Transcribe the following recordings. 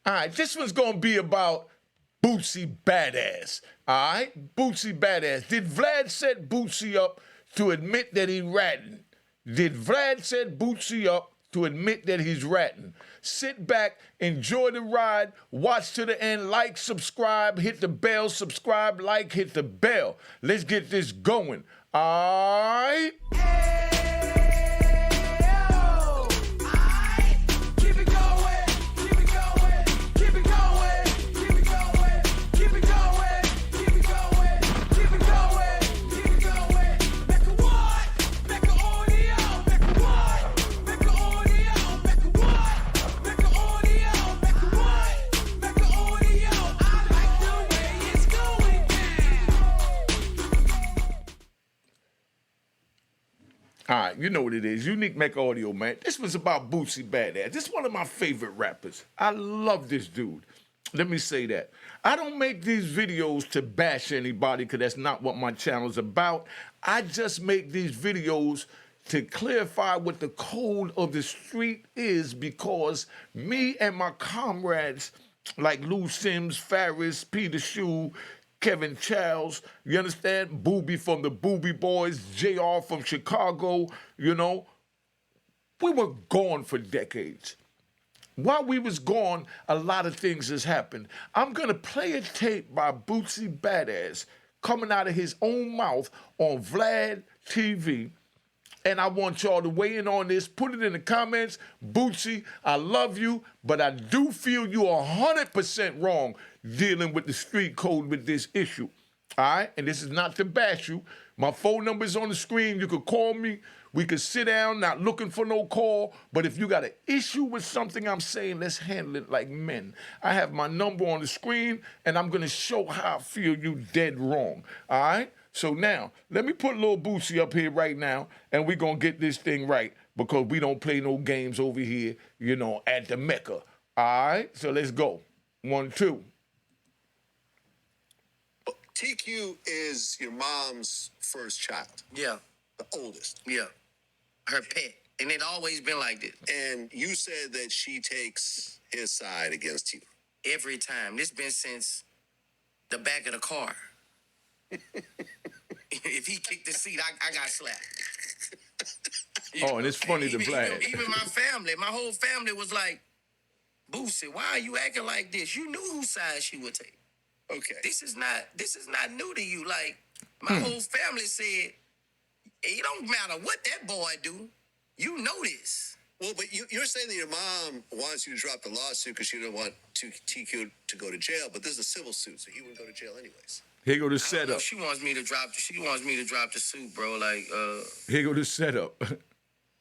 All right, this one's gonna be about Boosie Badass. All right, Boosie Badass. Did Vlad set Boosie up to admit that he ratting? Did Vlad set Boosie up to admit that he's ratting? Sit back, enjoy the ride, watch to the end, like, subscribe, hit the bell, subscribe, like, hit the bell. Let's get this going. All right. All right, you know what it is. Unique Mecca Audio, man. This was about Boosie Badass. This is one of my favorite rappers. I love this dude. Let me say that. I don't make these videos to bash anybody because that's not what my channel's about. I just make these videos to clarify what the code of the street is because me and my comrades like Lou Sims, Farris, Peter Shue, Kevin Charles, you understand? Booby from the Booby Boys, JR from Chicago, you know. We were gone for decades. While we was gone, a lot of things has happened. I'm going to play a tape by Boosie Badass coming out of his own mouth on Vlad TV. And I want y'all to weigh in on this. Put it in the comments. Boosie, I love you, but I do feel you are 100% wrong dealing with the street code with this issue. All right? And this is not to bash you. My phone number is on the screen. You could call me. We could sit down, not looking for no call. But if you got an issue with something I'm saying, let's handle it like men. I have my number on the screen, and I'm going to show how I feel you dead wrong. All right? So now, let me put Lil Boosie up here right now, and we're going to get this thing right because we don't play no games over here, you know, at the Mecca. All right? So let's go. 1, 2. TQ is your mom's first child. Yeah. The oldest. Yeah. Her pet. And it always been like this. And you said that she takes his side against you. Every time. This been since the back of the car. If he kicked the seat, I got slapped. And it's funny to Vlad. Even my family, my whole family was like, Boosie, why are you acting like this? You knew whose side she would take. Okay. This is not new to you. Like, my whole family said, it don't matter what that boy do. You know this. Well, but you're saying that your mom wants you to drop the lawsuit because she didn't want TQ to go to jail, but this is a civil suit, so he wouldn't go to jail anyways. Here go the setup. She wants me to drop the suit, bro. Like, Here go the setup. But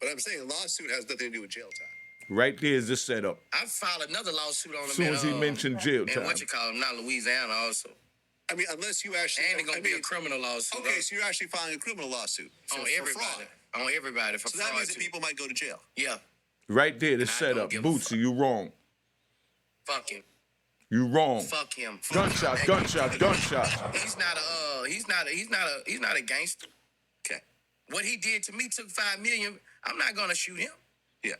I'm saying a lawsuit has nothing to do with jail time. Right there is the setup. I filed another lawsuit on him. As soon as he mentioned jail and time. what you call him, not Louisiana also. I mean, unless you actually... And it's going to be a criminal lawsuit. Okay, so you're actually filing a criminal lawsuit. On everybody. Fraud. On everybody for so fraud. So that means that people might go to jail. Yeah. Right there, the setup. Bootsy, you wrong. Fuck him. You wrong. Fuck him. Gunshots, gunshots, gunshots. He's not a gangster. Okay. What he did to me took $5 million. I'm not gonna shoot him. Yeah.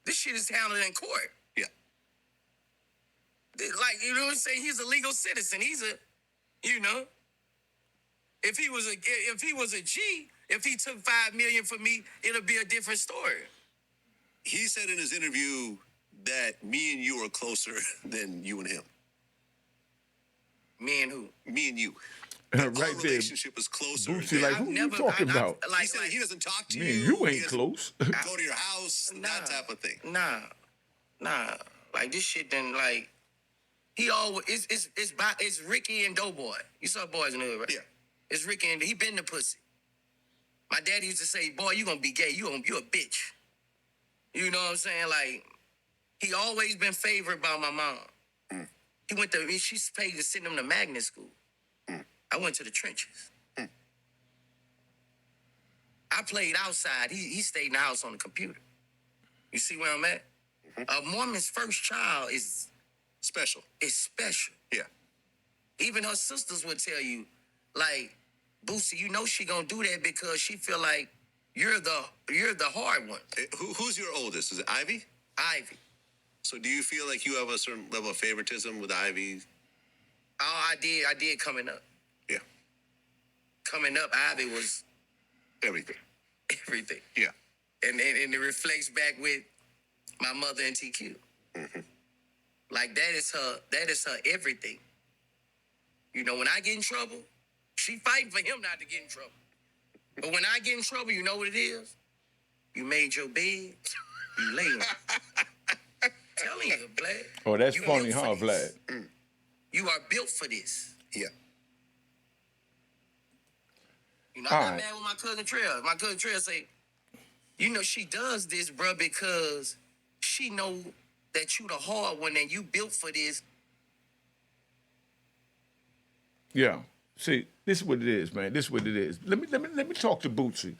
This shit is handled in court. Yeah. Like, you know what I'm saying? He's a legal citizen. You know. If he was a G, if he took $5 million for me, it'll be a different story. He said in his interview that me and you are closer than you and him. Me and who? Me and you. Right Our there. relationship is closer. Bootsy, like, who you talking about? He said he doesn't talk to Man, you. you ain't close. Go to your house, that type of thing. Nah. Like, this shit done, like, he always, it's Ricky and Doughboy. You saw Boys in the Hood, right? Yeah. It's Ricky and he been the pussy. My daddy used to say, boy, you gonna be gay. You a bitch. You know what I'm saying? Like, he always been favored by my mom. She paid to send him to magnet school. I went to the trenches. I played outside. He stayed in the house on the computer. You see where I'm at? A Mormon's first child is special. It's special. Yeah. Even her sisters would tell you, like, Boosie, you know she gonna do that because she feel like you're the hard one. Who's your oldest? Is it Ivy? Ivy. So do you feel like you have a certain level of favoritism with Ivy? Oh, I did coming up. Yeah. Coming up, Ivy was Everything. everything. Yeah. And it reflects back with my mother and TQ. Mm-hmm. Like that is her everything. You know, when I get in trouble, she fighting for him not to get in trouble. But when I get in trouble, you know what it is? You made your bed, you lay on it. Telling you, Vlad. Oh, that's you funny, built huh, for this. Vlad? You are built for this. Yeah. You know, I got All right. mad with my cousin Trail. My cousin Trail say, you know, she does this, bro, because she know that you the hard one and you built for this. Yeah. See, this is what it is, man. This is what it is. Let me talk to Boosie.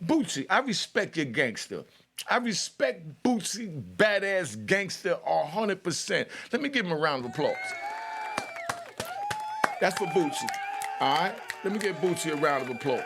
Boosie, I respect your gangster. I respect Boosie, badass gangster, 100%. Let me give him a round of applause. That's for Boosie. All right? Let me give Boosie a round of applause.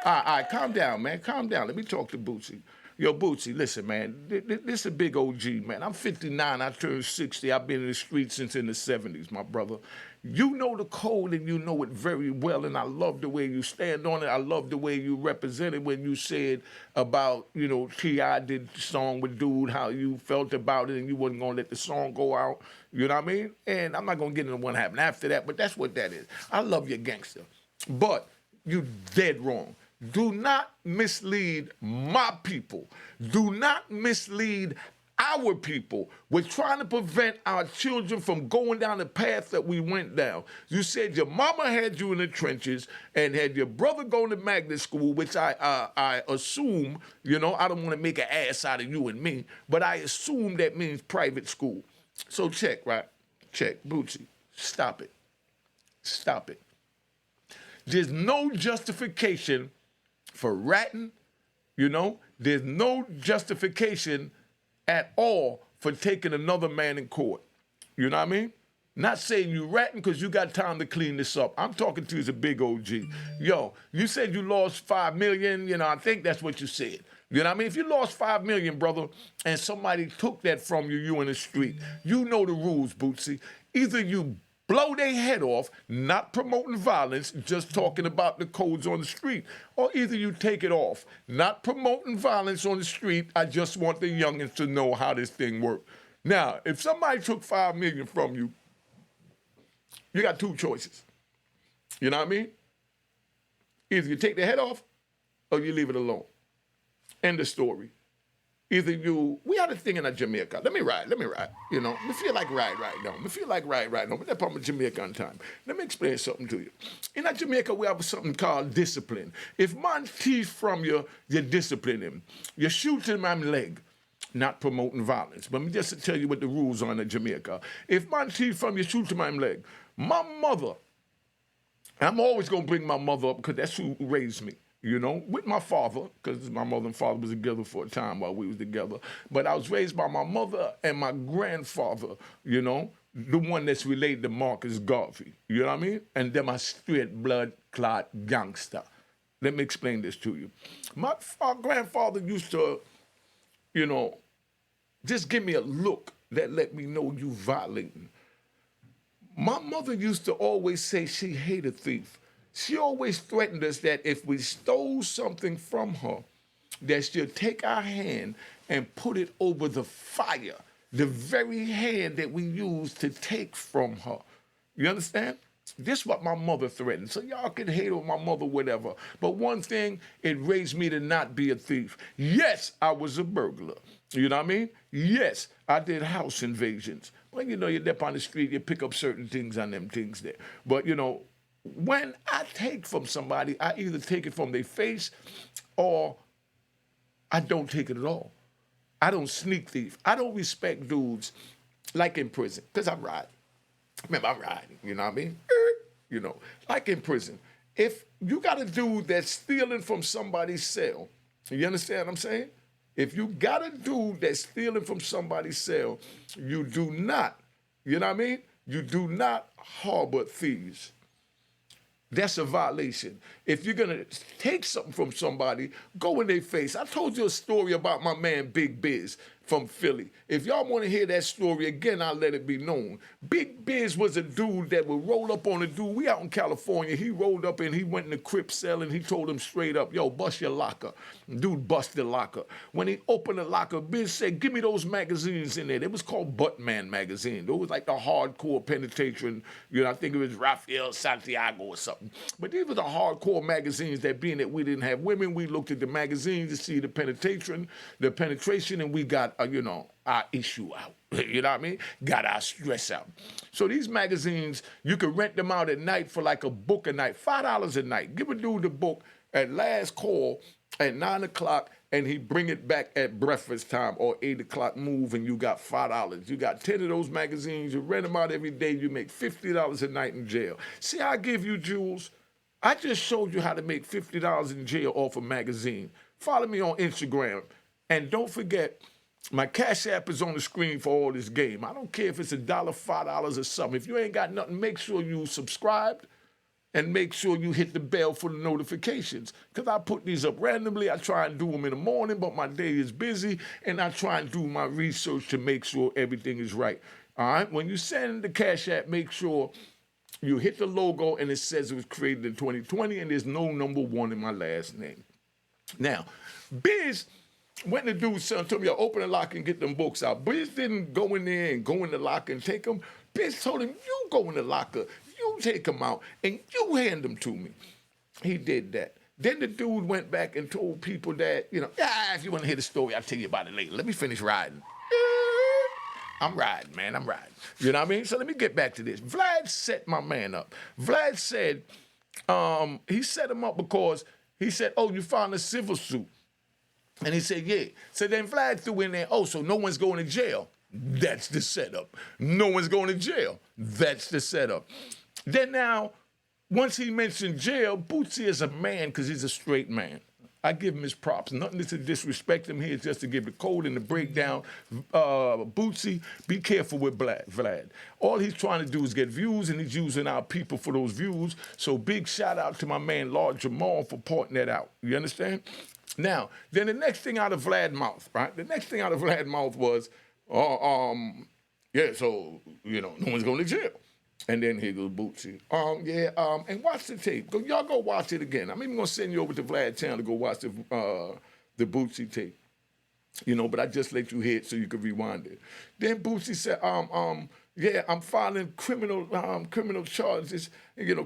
All right, calm down, man. Calm down. Let me talk to Boosie. Yo, Boosie, listen, man. This is a big OG, man. I'm 59. I turned 60. I've been in the streets since in the 70s, my brother. You know the code and you know it very well, and I love the way you stand on it. I love the way you represented when you said about, you know, T.I. did the song with Dude, how you felt about it and you wasn't going to let the song go out. You know what I mean? And I'm not going to get into what happened after that, but that's what that is. I love your gangster. But you dead wrong. Do not mislead my people. Do not mislead our people. We're trying to prevent our children from going down the path that we went down. You said your mama had you in the trenches and had your brother going to magnet school, which I assume, you know, I don't want to make an ass out of you and me, but I assume that means private school. So check, right? Check. Bootsy, stop it. Stop it. There's no justification for ratting, you know? There's no justification at all for taking another man in court. You know what I mean? Not saying you ratting because you got time to clean this up. I'm talking to you as a big OG. Yo, you said you lost 5 million, you know, I think that's what you said. You know what I mean? If you lost 5 million, brother, and somebody took that from you, you in the street, you know the rules, Bootsy. Either you blow their head off, not promoting violence, just talking about the codes on the street. Or either you take it off, not promoting violence on the street, I just want the youngins to know how this thing works. Now, if somebody took 5 million from you, you got two choices. You know what I mean? Either you take the head off or you leave it alone. End of story. Either you, we had a thing in Jamaica. Let me ride. You know, me feel like ride right now. But that's probably Jamaica on time. Let me explain something to you. In Jamaica, we have something called discipline. If man thief from you, you discipline him. You shoot him on the leg. Not promoting violence. But me just to tell you what the rules are in Jamaica. If man thief from you, shoot him on the leg. My mother, I'm always going to bring my mother up because that's who raised me. You know, with my father, because my mother and father was together for a time while we was together. But I was raised by my mother and my grandfather, you know, the one that's related to Marcus Garvey. You know what I mean? And then my straight blood clot gangster. Let me explain this to you. My grandfather used to, you know, just give me a look that let me know you violating. My mother used to always say she hated a thief. She always threatened us that if we stole something from her, that she'll take our hand and put it over the fire, the very hand that we used to take from her. You understand? This is what my mother threatened. So y'all can hate on my mother, whatever. But one thing, it raised me to not be a thief. Yes, I was a burglar. You know what I mean? Yes, I did house invasions. Well, you know, you're up on the street, you pick up certain things on them things there. But, you know, when I take from somebody, I either take it from their face or I don't take it at all. I don't sneak thief. I don't respect dudes like in prison, because I'm riding. Remember, I'm riding, you know what I mean? You know, like in prison. If you got a dude that's stealing from somebody's cell, you understand what I'm saying? If you got a dude that's stealing from somebody's cell, you do not, you know what I mean? You do not harbor thieves. That's a violation. If you're going to take something from somebody, go in their face. I told you a story about my man Big Biz. from Philly. If y'all want to hear that story again, I'll let it be known. Big Biz was a dude that would roll up on a dude. We out in California. He rolled up and he went in the Crip cell and he told him straight up, yo, bust your locker. Dude bust the locker. When he opened the locker, Biz said, give me those magazines in there. It was called Buttman magazine. It was like the hardcore penetration. You know, I think it was Rafael Santiago or something. But these were the hardcore magazines that being that we didn't have women, we looked at the magazines to see the penetration, and we got, our issue out. You know what I mean? Got our stress out. So these magazines, you could rent them out at night for like a book a night, $5 a night. Give a dude the book at last call at 9 o'clock, and he bring it back at breakfast time or 8 o'clock move, and you got $5. You got 10 of those magazines, you rent them out every day, you make $50 a night in jail. See, I give you jewels. I just showed you how to make $50 in jail off a magazine. Follow me on Instagram. And don't forget, my Cash App is on the screen for all this game. I don't care if it's $1, $5 or something. If you ain't got nothing, make sure you subscribed and make sure you hit the bell for the notifications. Because I put these up randomly. I try and do them in the morning, but my day is busy, and I try and do my research to make sure everything is right. All right? When you send the Cash App, make sure you hit the logo, and it says it was created in 2020, and there's no number 1 in my last name. Now, Biz, when the dude told me, open the locker and get them books out, Biz didn't go in there and go in the locker and take them. Biz told him, you go in the locker, you take them out, and you hand them to me. He did that. Then the dude went back and told people that, if you want to hear the story, I'll tell you about it later. Let me finish riding. I'm riding, man, I'm riding. You know what I mean? So let me get back to this. Vlad set my man up. Vlad said, he set him up because he said, oh, you found a civil suit. And he said, yeah. So then Vlad threw in there, oh, so no one's going to jail. That's the setup. No one's going to jail. That's the setup. Then now, once he mentioned jail, Boosie is a man because he's a straight man. I give him his props. Nothing to disrespect him here, just to give the code and the breakdown. Boosie, be careful with Vlad. All he's trying to do is get views, and he's using our people for those views. So big shout out to my man, Lord Jamal, for pointing that out. You understand? Now, then the next thing out of Vlad's mouth, right? The next thing out of Vlad's mouth was, so, no one's going to jail. And then here goes Bootsy. And watch the tape. Y'all go watch it again. I'm even going to send you over to Vlad's channel to go watch the Bootsy tape. But I just let you hear it so you can rewind it. Then Bootsy said, I'm filing criminal charges,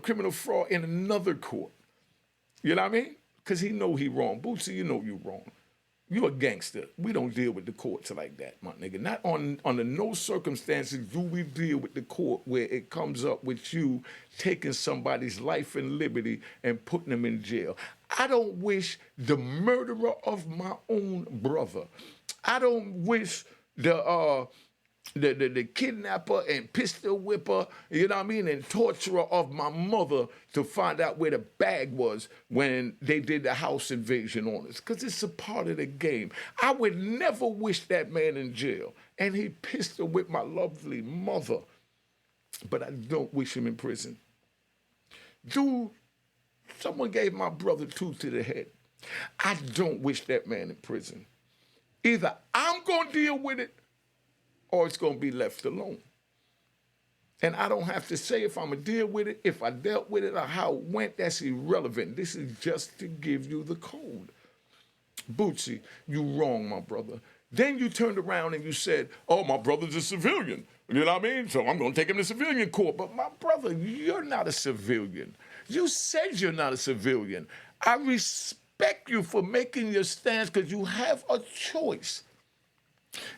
criminal fraud in another court. You know what I mean? Because he know he wrong. Bootsy, you know you wrong. You a gangster. We don't deal with the courts like that, my nigga. Not under no circumstances do we deal with the court where it comes up with you taking somebody's life and liberty and putting them in jail. I don't wish the murderer of my own brother. I don't wish the kidnapper and pistol whipper, and torturer of my mother to find out where the bag was when they did the house invasion on us, because it's a part of the game. I would never wish that man in jail, and he pistol whipped my lovely mother, but I don't wish him in prison. Dude, someone gave my brother 2 to the head. I don't wish that man in prison. Either I'm going to deal with it, or it's going to be left alone. And I don't have to say if I'm going to deal with it, if I dealt with it, or how it went. That's irrelevant. This is just to give you the code. Bootsy, you wrong, my brother. Then you turned around and you said, oh, my brother's a civilian. You know what I mean? So I'm going to take him to civilian court. But my brother, you're not a civilian. You said you're not a civilian. I respect you for making your stance because you have a choice.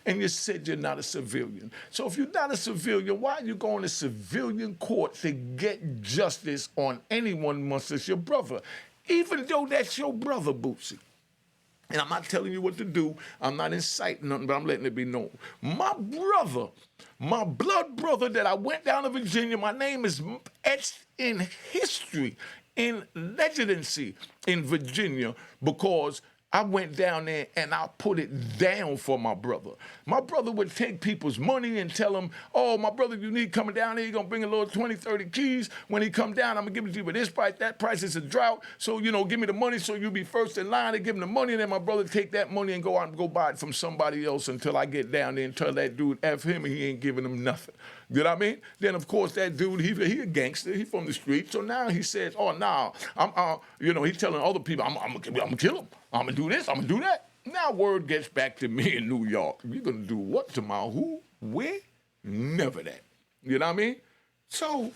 And you said you're not a civilian. So if you're not a civilian, why are you going to civilian court to get justice on anyone once it's your brother? Even though that's your brother, Bootsy. And I'm not telling you what to do. I'm not inciting nothing, but I'm letting it be known. My brother, my blood brother that I went down to Virginia, my name is etched in history, in legendancy in Virginia, because I went down there and I put it down for my brother. My brother would take people's money and tell them, oh, my brother Unique coming down here, he's going to bring a little 20, 30 keys. When he come down, I'm going to give it to you with this price. That price is a drought. So, give me the money so you'll be first in line. They give him the money, and then my brother take that money and go out and go buy it from somebody else until I get down there and tell that dude F him and he ain't giving him nothing. You know what I mean? Then, of course, that dude, he a gangster. He from the street. So now he says, oh, nah, he's telling other people, I'm going to kill him. I'm going to do this. I'm going to do that. Now word gets back to me in New York. You're going to do what tomorrow? Who? Where? Never that. You know what I mean? So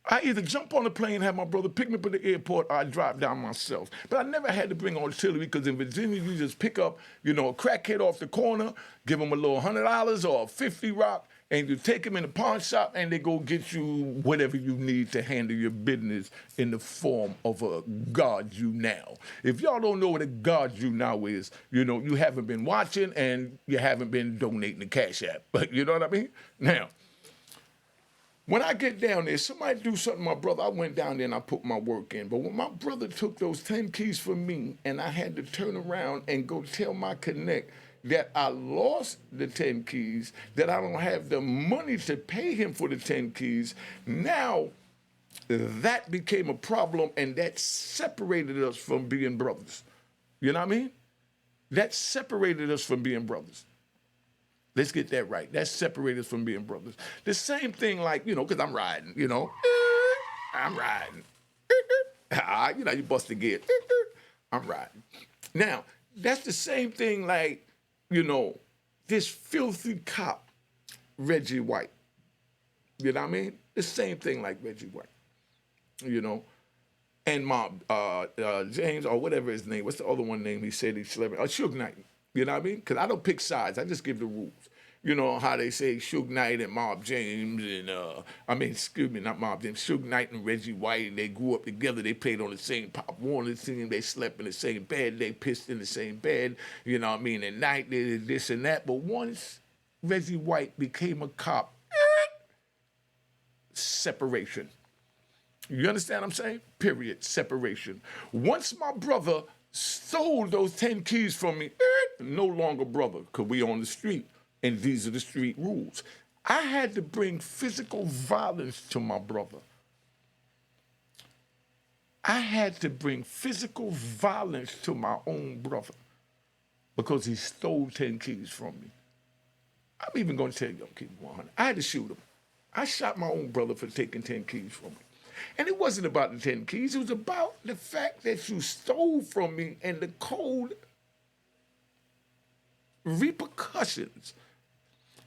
I either jump on the plane, have my brother pick me up at the airport, or I drive down myself. But I never had to bring artillery because in Virginia, you just pick up, a crackhead off the corner, give him a little $100 or 50 rock, and you take him in the pawn shop and they go get you whatever you need to handle your business in the form of a guard you now. If y'all don't know what a guard you now is, you haven't been watching and you haven't been donating the Cash App. But you know what I mean? Now, when I get down there, somebody do something to my brother, I went down there and I put my work in. But when my brother took those 10 keys from me and I had to turn around and go tell my connect that I lost the 10 keys, that I don't have the money to pay him for the 10 keys, now that became a problem and that separated us from being brothers. You know what I mean? That separated us from being brothers. Let's get that right. That separated us from being brothers. The same thing like, because I'm riding, I'm riding. You bust the gear. I'm riding. Now, that's the same thing like, this filthy cop, Reggie White. You know what I mean? The same thing like Reggie White. And James, or whatever his name, what's the other one name he said he slept? Suge Knight. You know what I mean? Because I don't pick sides. I just give the rules. You know how they say Suge Knight and Mob James and, not Mob James, Suge Knight and Reggie White, and they grew up together. They played on the same Pop Warner team. They slept in the same bed. They pissed in the same bed. You know what I mean? At night, they did this and that. But once Reggie White became a cop, separation. You understand what I'm saying? Period. Separation. Once my brother stole those 10 keys from me, no longer brother, because we on the street, and these are the street rules. I had to bring physical violence to my brother. I had to bring physical violence to my own brother because he stole 10 keys from me. I'm even going to tell you, keep 100. I had to shoot him. I shot my own brother for taking 10 keys from me. And it wasn't about the 10 keys. It was about the fact that you stole from me and the cold repercussions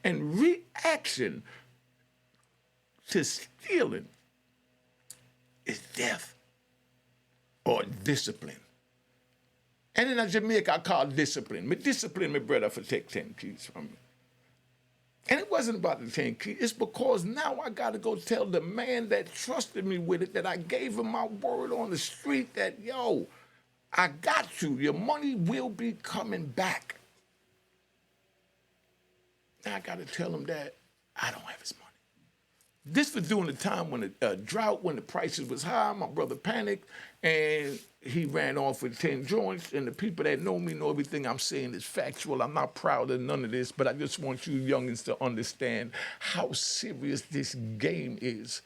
and reaction to stealing is death or discipline. And in Jamaica, I call it discipline. Me discipline my brother for take 10 keys from me. And it wasn't about the 10 keys. It's because now I got to go tell the man that trusted me with it, that I gave him my word on the street that, I got you. Your money will be coming back. Now I got to tell him that I don't have his money. This was during the time when the drought, when the prices was high. My brother panicked, and he ran off with 10 joints. And the people that know me know everything I'm saying is factual. I'm not proud of none of this, but I just want you youngins to understand how serious this game is.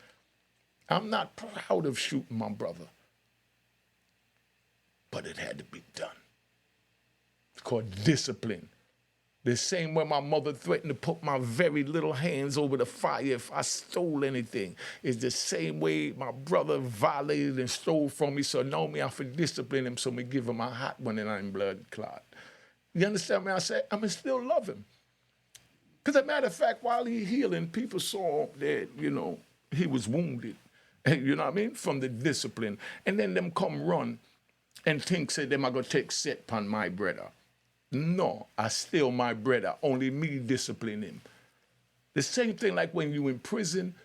I'm not proud of shooting my brother, but it had to be done. It's called discipline. The same way my mother threatened to put my very little hands over the fire if I stole anything is the same way my brother violated and stole from me. So now me, I have to discipline him, so me give him a hot one and I'm blood clot. You understand me? I say, I'm going to still love him. Because as a matter of fact, while he healing, people saw that, he was wounded. You know what I mean? From the discipline. And then them come run and think, say, them are going to take set upon my brother. No, I still my brother. Only me discipline him. The same thing like when you in prison,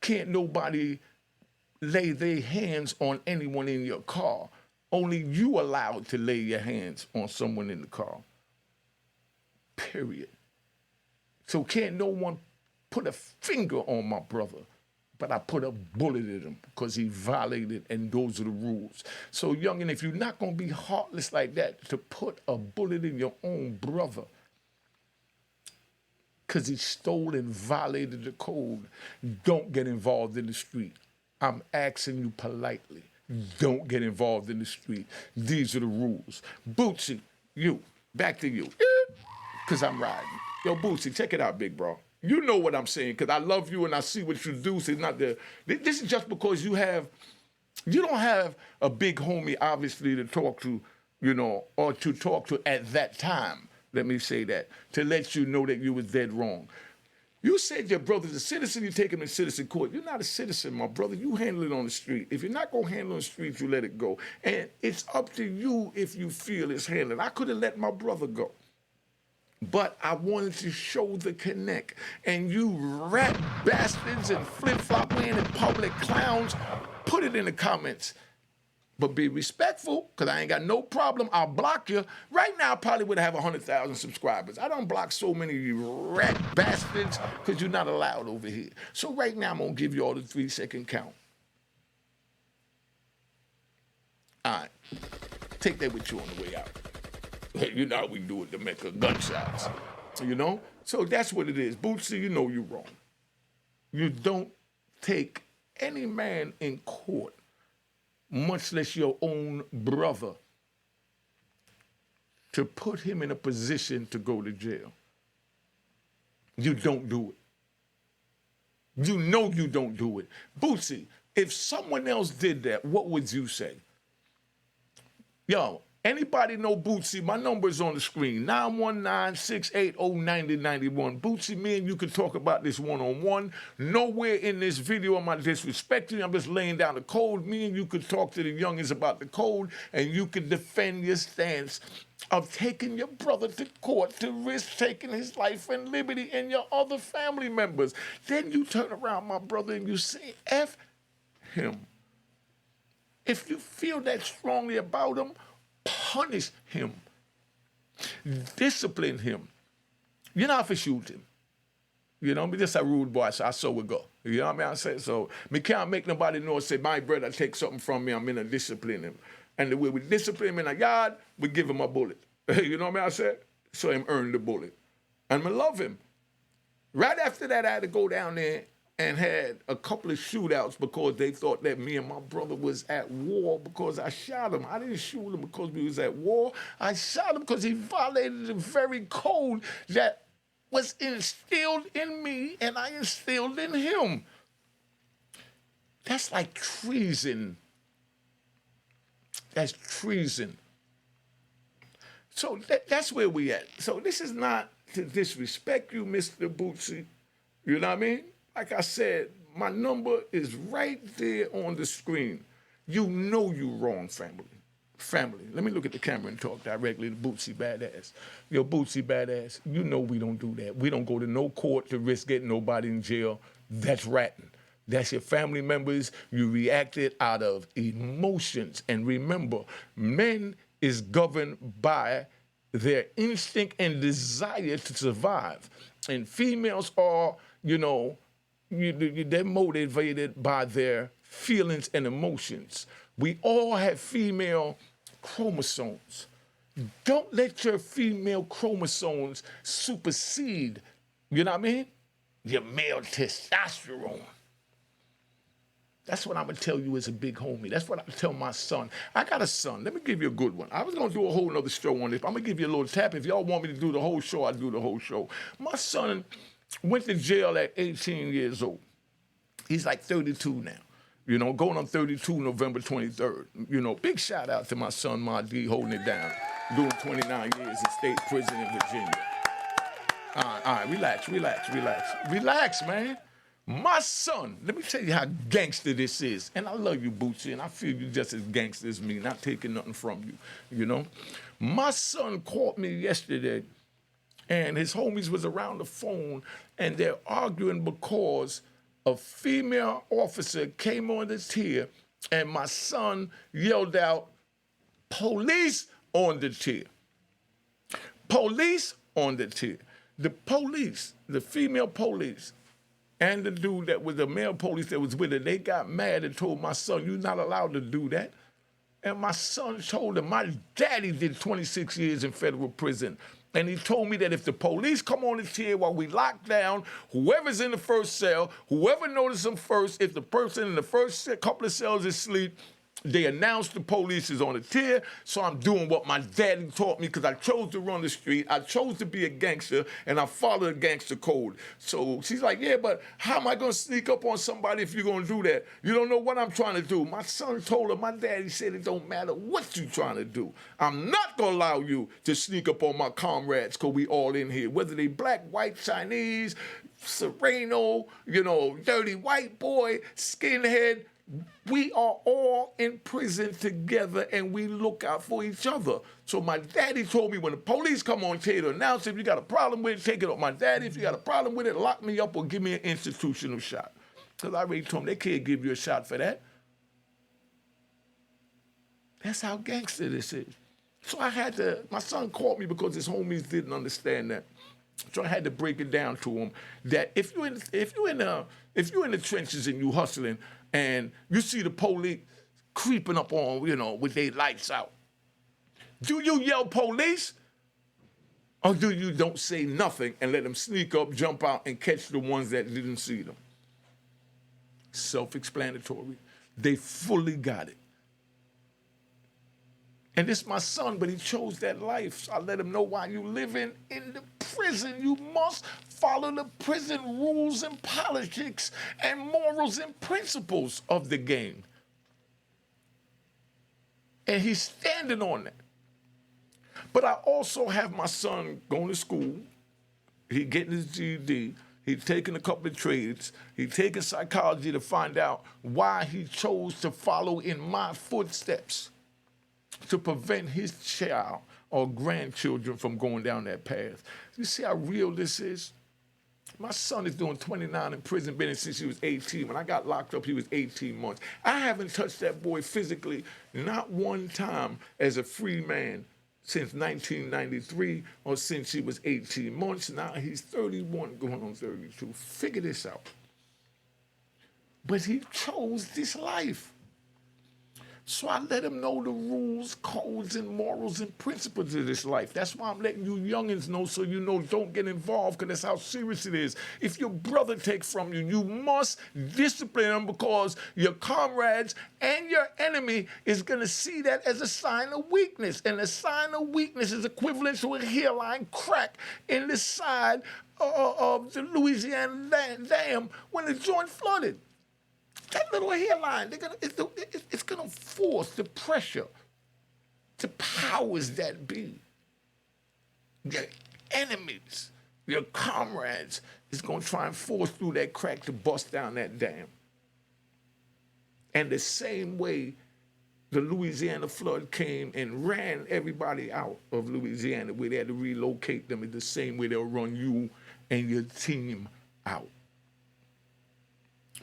can't nobody lay their hands on anyone in your car. Only you allowed to lay your hands on someone in the car. Period. So can't no one put a finger on my brother but I put a bullet in him because he violated, and those are the rules. So, youngin', if you're not going to be heartless like that, to put a bullet in your own brother because he stole and violated the code, don't get involved in the street. I'm asking you politely, don't get involved in the street. These are the rules. Bootsy, you, back to you, because I'm riding. Yo, Bootsy, check it out, big bro. You know what I'm saying, because I love you and I see what you do. So it's not the. This is just because you don't have a big homie, obviously, to talk to, or to talk to at that time. Let me say that, to let you know that you was dead wrong. You said your brother's a citizen, you take him to citizen court. You're not a citizen, my brother. You handle it on the street. If you're not going to handle it on the street, you let it go. And it's up to you if you feel it's handled. I could have let my brother go. But I wanted to show the connect. And you rat bastards and flip-flop wearing in public clowns, put it in the comments. But be respectful, because I ain't got no problem. I'll block you. Right now, I probably would have 100,000 subscribers. I don't block so many of you rat bastards because you're not allowed over here. So right now, I'm going to give you all the 3-second count. All right. Take that with you on the way out. You know how we do it, the Mecca gunshots. So that's what it is. Bootsy, you know you're wrong. You don't take any man in court, much less your own brother, to put him in a position to go to jail. You don't do it. You know you don't do it. Bootsy, if someone else did that, what would you say? Yo, anybody know Bootsy? My number's on the screen, 919-680-9091. Bootsy, me and you can talk about this one-on-one. Nowhere in this video am I disrespecting. I'm just laying down the code. Me and you could talk to the youngins about the code, and you can defend your stance of taking your brother to court to risk taking his life and liberty and your other family members. Then you turn around, my brother, and you say, F him. If you feel that strongly about him, punish him. Discipline him. You're not for shoot him. Me just a rude boy, so I saw it go. You know what I mean? I say so. Me can't make nobody know, say, my brother take something from me, I'm gonna discipline him. And the way we discipline him in a yard, we give him a bullet. You know what I mean? I said? So him earn the bullet. And I love him. Right after that, I had to go down there and had a couple of shootouts because they thought that me and my brother was at war because I shot him. I didn't shoot him because we was at war. I shot him because he violated the very code that was instilled in me and I instilled in him. That's like treason. That's treason. So that's where we at. So this is not to disrespect you, Mr. Bootsy. You know what I mean? Like I said, my number is right there on the screen. You know you wrong, family. Family. Let me look at the camera and talk directly to Bootsy Badass. Yo, Bootsy Badass, you know we don't do that. We don't go to no court to risk getting nobody in jail. That's ratting. That's your family members. You reacted out of emotions. And remember, men is governed by their instinct and desire to survive. And females are, they're motivated by their feelings and emotions. We all have female chromosomes. Don't let your female chromosomes supersede, you know what I mean? Your male testosterone. That's what I'm going to tell you as a big homie. That's what I tell my son. I got a son. Let me give you a good one. I was going to do a whole nother show on this. I'm going to give you a little tap. If y'all want me to do the whole show, I'll do the whole show. My son went to jail at 18 years old. He's like 32 now. Going on 32 November 23rd. Big shout out to my son, Ma D, holding it down, doing 29 years in state prison in Virginia. All right, relax, man. My son, let me tell you how gangster this is. And I love you, Bootsy, and I feel you just as gangster as me, not taking nothing from you, My son called me yesterday, and his homies was around the phone, and they're arguing because a female officer came on the tier, and my son yelled out, police on the tier. Police on the tier. The police, the female police, and the dude that was the male police that was with her, they got mad and told my son, "You're not allowed to do that." And my son told him, my daddy did 26 years in federal prison. And he told me that if the police come on the tier while we lock down, whoever's in the first cell, whoever notices them first, if the person in the first couple of cells is asleep, they announce the police is on the tier. So I'm doing what my daddy taught me because I chose to run the street. I chose to be a gangster, and I followed the gangster code. So she's like, yeah, but how am I going to sneak up on somebody if you're going to do that? You don't know what I'm trying to do. My son told her, my daddy said it don't matter what you're trying to do. I'm not going to allow you to sneak up on my comrades because we all in here, whether they black, white, Chinese, Sereno, dirty white boy, skinhead. We are all in prison together, and we look out for each other. So my daddy told me when the police come on tier to announce if you got a problem with it, take it up. My daddy, if you got a problem with it, lock me up or give me an institutional shot. Because I already told him they can't give you a shot for that. That's how gangster this is. So my son called me because his homies didn't understand that. So I had to break it down to him that if you're in the trenches and you hustling and you see the police creeping up on, with their lights out, do you yell police? Or do you don't say nothing and let them sneak up, jump out, and catch the ones that didn't see them? Self-explanatory. They fully got it. And this is my son, but he chose that life. So I let him know while you living in the prison, you must follow the prison rules and politics and morals and principles of the game. And he's standing on that. But I also have my son going to school. He getting his GED. He's taking a couple of trades. He's taking psychology to find out why he chose to follow in my footsteps, to prevent his child or grandchildren from going down that path. You see how real this is? My son is doing 29 in prison, been in since he was 18. When I got locked up, he was 18 months. I haven't touched that boy physically, not one time as a free man since 1993 or since he was 18 months. Now he's 31 going on 32. Figure this out. But he chose this life. So I let him know the rules, codes, and morals and principles of this life. That's why I'm letting you youngins know so you know don't get involved, because that's how serious it is. If your brother takes from you, you must discipline him, because your comrades and your enemy is going to see that as a sign of weakness. And a sign of weakness is equivalent to a hairline crack in the side of the Louisiana dam when the joint flooded. That little hairline, it's gonna force the pressure, the powers that be, your enemies, your comrades, is gonna try and force through that crack to bust down that dam. And the same way the Louisiana flood came and ran everybody out of Louisiana, where they had to relocate them, is the same way they'll run you and your team out.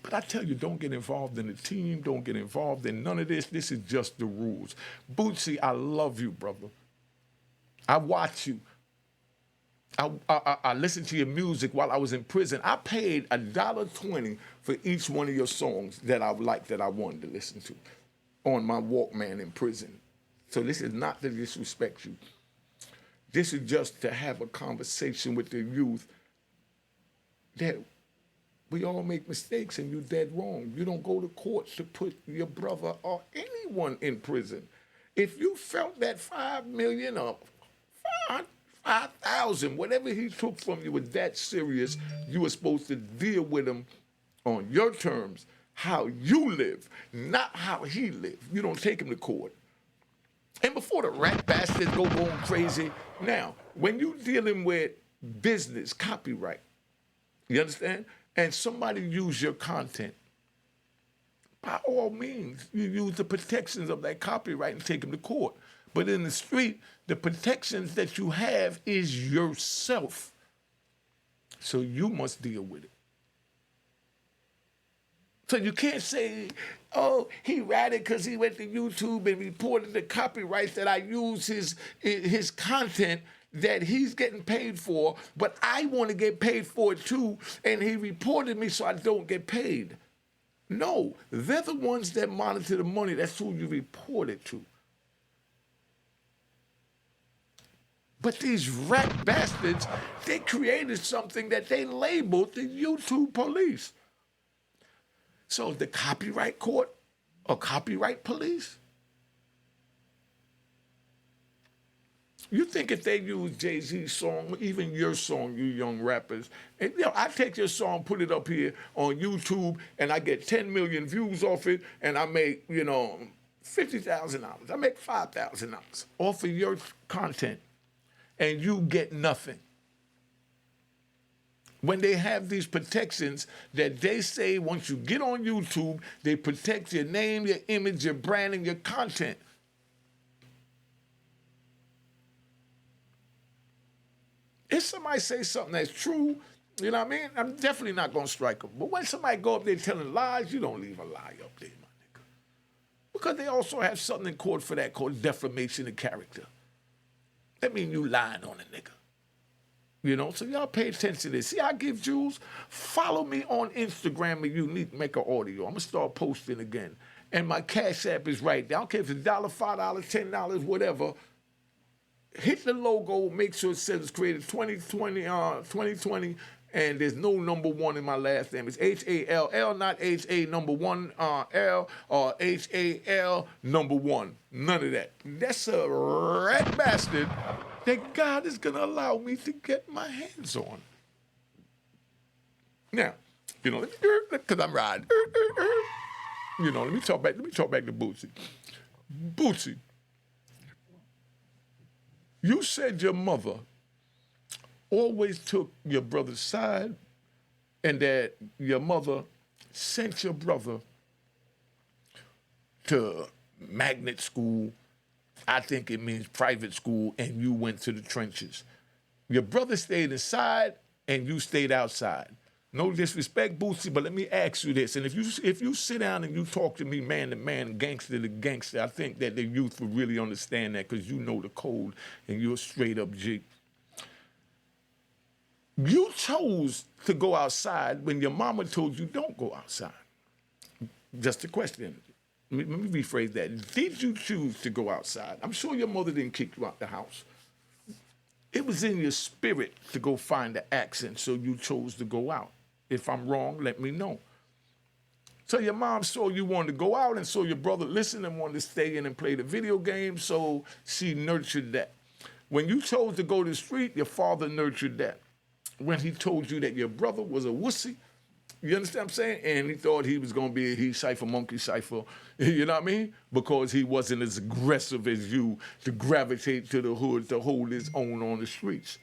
But I tell you, don't get involved in the team. Don't get involved in none of this. This is just the rules. Boosie, I love you, brother. I watch you. I listened to your music while I was in prison. I paid $1.20 for each one of your songs that I liked, that I wanted to listen to on my Walkman in prison. So this is not to disrespect you. This is just to have a conversation with the youth that we all make mistakes, and you're dead wrong. You don't go to court to put your brother or anyone in prison. If you felt that $5 million or $5,000, whatever he took from you was that serious, you were supposed to deal with him on your terms, how you live, not how he lived. You don't take him to court. And before the rat bastards go going crazy, now, when you're dealing with business, copyright, you understand? And somebody use your content, by all means, you use the protections of that copyright and take them to court. But in the street, the protections that you have is yourself. So you must deal with it. So you can't say, oh, he ratted because he went to YouTube and reported the copyrights that I use his content. that he's getting paid for, but I want to get paid for it too, and he reported me so I don't get paid. No, they're the ones that monitor the money. That's who you report it to. But these rat bastards, they created something that they labeled the YouTube police. So the copyright court or copyright police? You think if they use Jay-Z's song, even your song, you young rappers, and I take your song, put it up here on YouTube, and I get 10 million views off it, and I make, $50,000. I make $5,000 off of your content, and you get nothing. When they have these protections that they say once you get on YouTube, they protect your name, your image, your brand, and your content. If somebody say something that's true, you know what I mean? I'm definitely not going to strike them. But when somebody go up there telling lies, you don't leave a lie up there, my nigga. Because they also have something in court for that called defamation of character. That means you lying on a nigga. So y'all pay attention to this. See, I give Jews, follow me on Instagram at Unique Mecca Audio. I'm going to start posting again. And my Cash App is right there. I don't care if it's $1, $5, $10, whatever. Hit the logo, make sure it says it's created 2020, and there's no number 1 in my last name. It's H-A-L-L, not H-A number 1 L or H-A-L number 1. None of that. That's a rat bastard that God is going to allow me to get my hands on. Now, because I'm riding. Let me talk back to Boosie. Boosie. You said your mother always took your brother's side and that your mother sent your brother to magnet school. I think it means private school, and you went to the trenches. Your brother stayed inside and you stayed outside. No disrespect, Boosie, but let me ask you this. And if you sit down and you talk to me man to man, gangster to gangster, I think that the youth will really understand that because you know the code and you're a straight up G. You chose to go outside when your mama told you don't go outside. Just a question. Let me rephrase that. Did you choose to go outside? I'm sure your mother didn't kick you out the house. It was in your spirit to go find the accent, so you chose to go out. If I'm wrong, let me know. So your mom saw you wanted to go out, and so your brother listened and wanted to stay in and play the video game, so she nurtured that. When you chose to go to the street, your father nurtured that. When he told you that your brother was a wussy, you understand what I'm saying? And he thought he was going to be a he cipher, monkey cipher, you know what I mean? Because he wasn't as aggressive as you to gravitate to the hood to hold his own on the streets.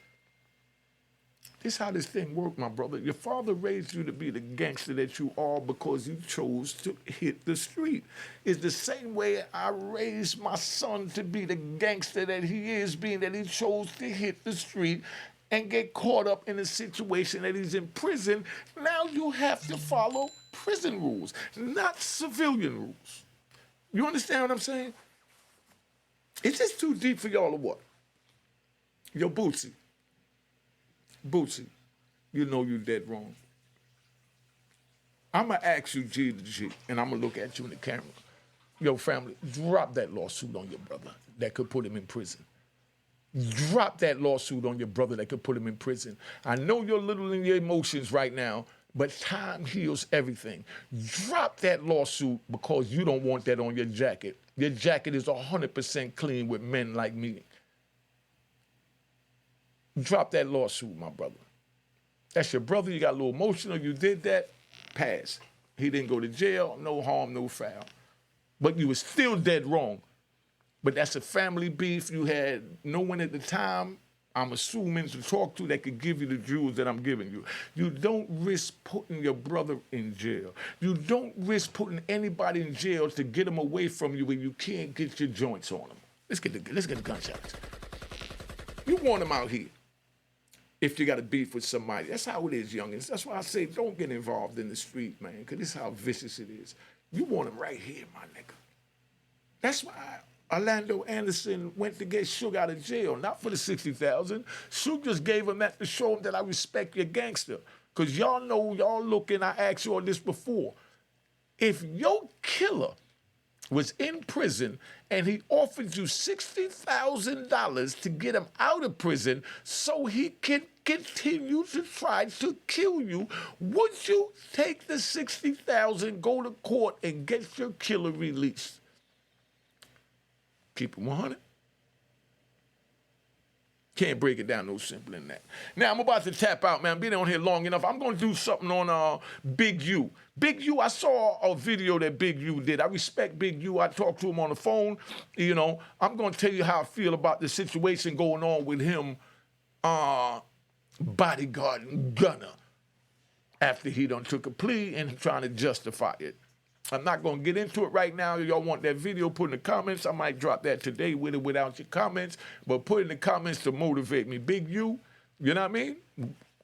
This is how this thing worked, my brother. Your father raised you to be the gangster that you are because you chose to hit the street. It's the same way I raised my son to be the gangster that he is, being that he chose to hit the street and get caught up in a situation that he's in prison. Now you have to follow prison rules, not civilian rules. You understand what I'm saying? Is this too deep for y'all or what? Yo, Boosie, you know you dead wrong. I'm going to ask you G to G, and I'm going to look at you in the camera. Yo, family, drop that lawsuit on your brother that could put him in prison. Drop that lawsuit on your brother that could put him in prison. I know you're a little in your emotions right now, but time heals everything. Drop that lawsuit because you don't want that on your jacket. Your jacket is 100% clean with men like me. Drop that lawsuit, my brother. That's your brother. You got a little emotional. You did that. Pass. He didn't go to jail. No harm, no foul. But you were still dead wrong. But that's a family beef. You had no one at the time, I'm assuming, to talk to that could give you the jewels that I'm giving you. You don't risk putting your brother in jail. You don't risk putting anybody in jail to get them away from you when you can't get your joints on them. Let's get the gunshots. You want them out here if you got a beef with somebody. That's how it is, youngins. That's why I say don't get involved in the street, man, because this is how vicious it is. You want them right here, my nigga. That's why Orlando Anderson went to get Suge out of jail, not for the $60,000. Suge just gave him that to show him that I respect your gangster. Because y'all know, y'all looking, I asked you all this before. If your killer was in prison and he offered you $60,000 to get him out of prison so he can continue to try to kill you, would you take the $60,000, go to court, and get your killer released? Keep it 100. Can't break it down no simpler than that. Now, I'm about to tap out, man. I've been on here long enough. I'm going to do something on Big U. Big U, I saw a video that Big U did. I respect Big U. I talked to him on the phone. You know, I'm going to tell you how I feel about the situation going on with him, bodyguard and gunner, after he done took a plea and trying to justify it. I'm not going to get into it right now. Y'all want that video, put in the comments. I might drop that today with or without your comments, but put in the comments to motivate me. Big U, you know what I mean?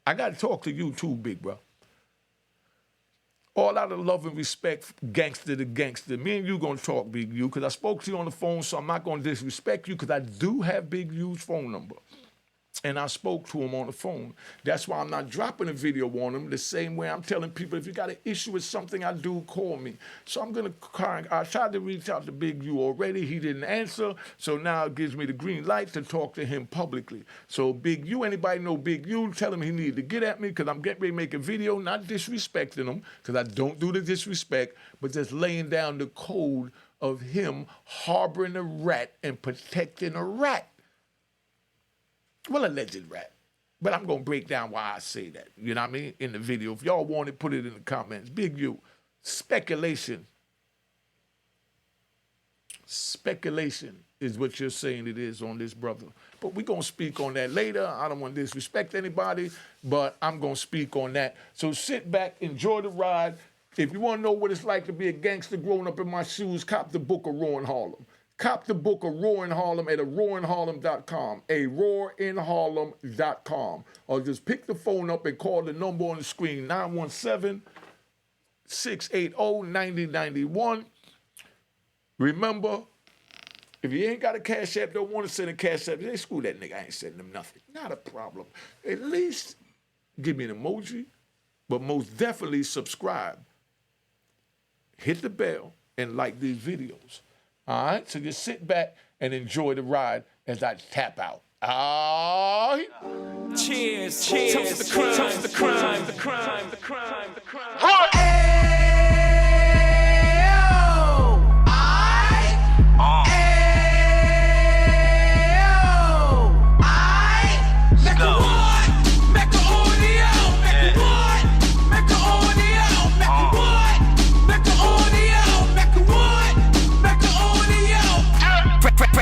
I got to talk to you too, big bro. All out of love and respect, gangster to gangster. Me and you going to talk, Big U, because I spoke to you on the phone, so I'm not going to disrespect you because I do have Big U's phone number. And I spoke to him on the phone. That's why I'm not dropping a video on him the same way I'm telling people, if you got an issue with something I do, call me. So I'm going to I tried to reach out to Big U already. He didn't answer. So now it gives me the green light to talk to him publicly. So Big U, anybody know Big U, tell him he need to get at me because I'm getting ready to make a video, not disrespecting him, because I don't do the disrespect, but just laying down the code of him harboring a rat and protecting a rat. Well, alleged rat. But I'm going to break down why I say that, you know what I mean, in the video. If y'all want it, put it in the comments. Big U, speculation. Speculation is what you're saying it is on this brother. But we're going to speak on that later. I don't want to disrespect anybody, but I'm going to speak on that. So sit back, enjoy the ride. If you want to know what it's like to be a gangster growing up in my shoes, cop the book of Raw in Harlem. Cop the book of Raw in Harlem at roarinharlem.com, roarinharlem.com. Or just pick the phone up and call the number on the screen, 917-680-9091. Remember, if you ain't got a Cash App, don't want to send a Cash App, they screw that nigga, I ain't sending them nothing. Not a problem. At least give me an emoji, but most definitely subscribe. Hit the bell and like these videos. All right, so just sit back and enjoy the ride as I tap out. Cheers, cheers, toast the crime, toast the crime, the crime, the crime, the crime.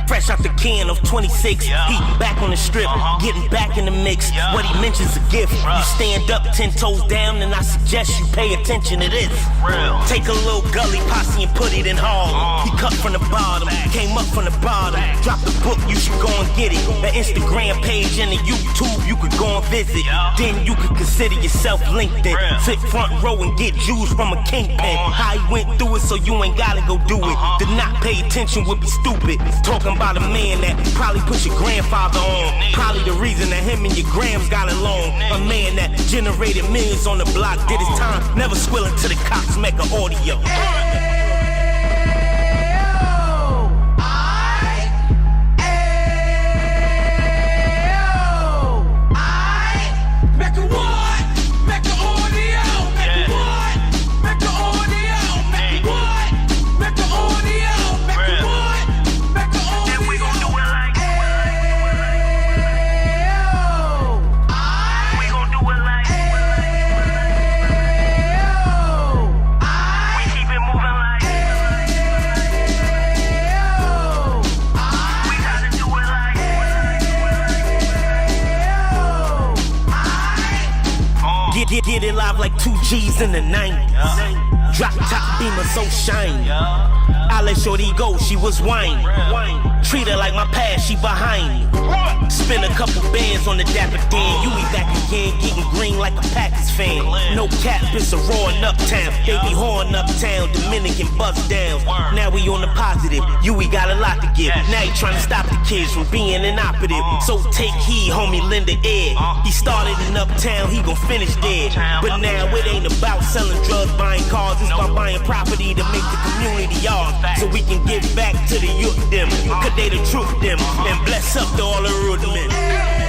Fresh out the can of 26, heating back on the strip, getting back in the mix. What he mentions a gift. You stand up 10 toes down, and I suggest you pay attention to this. Take a little gully posse and put it in Harlem. He cut from the bottom, came up from the bottom. Drop the book, you should go and get it. The Instagram page and the YouTube, you could go and visit. Then you could consider yourself LinkedIn. Sit front row and get Jews from a kingpin. How he went through it, so you ain't gotta go do it. To not pay attention would be stupid. Talking about a man that probably put your grandfather on. Probably the reason that him and your grams got along. A man that generated millions on the block, did his time, never squilling to the cops, Mecca audio. Moving like 2 G's in the 90s. Drop top beamer so shiny. I let shorty go, she was whining. Treat her like my past, she behind me. Spend a couple bands on the Dapper Dan. You be back again, getting green like a Packers fan. No cap, it's a roaring uptown. They be horn uptown, Dominican bust downs. Now we on the positive, you we got a lot to give. Now you trying to stop the kids from being inoperative. So take heed, homie, lend a ear. He started in uptown, he gon' finish dead. But now it ain't about selling drugs, buying cars. It's about buying property to make the community ours. So we can give back to the youth them, cause they the truth them. And bless up to all the rude men.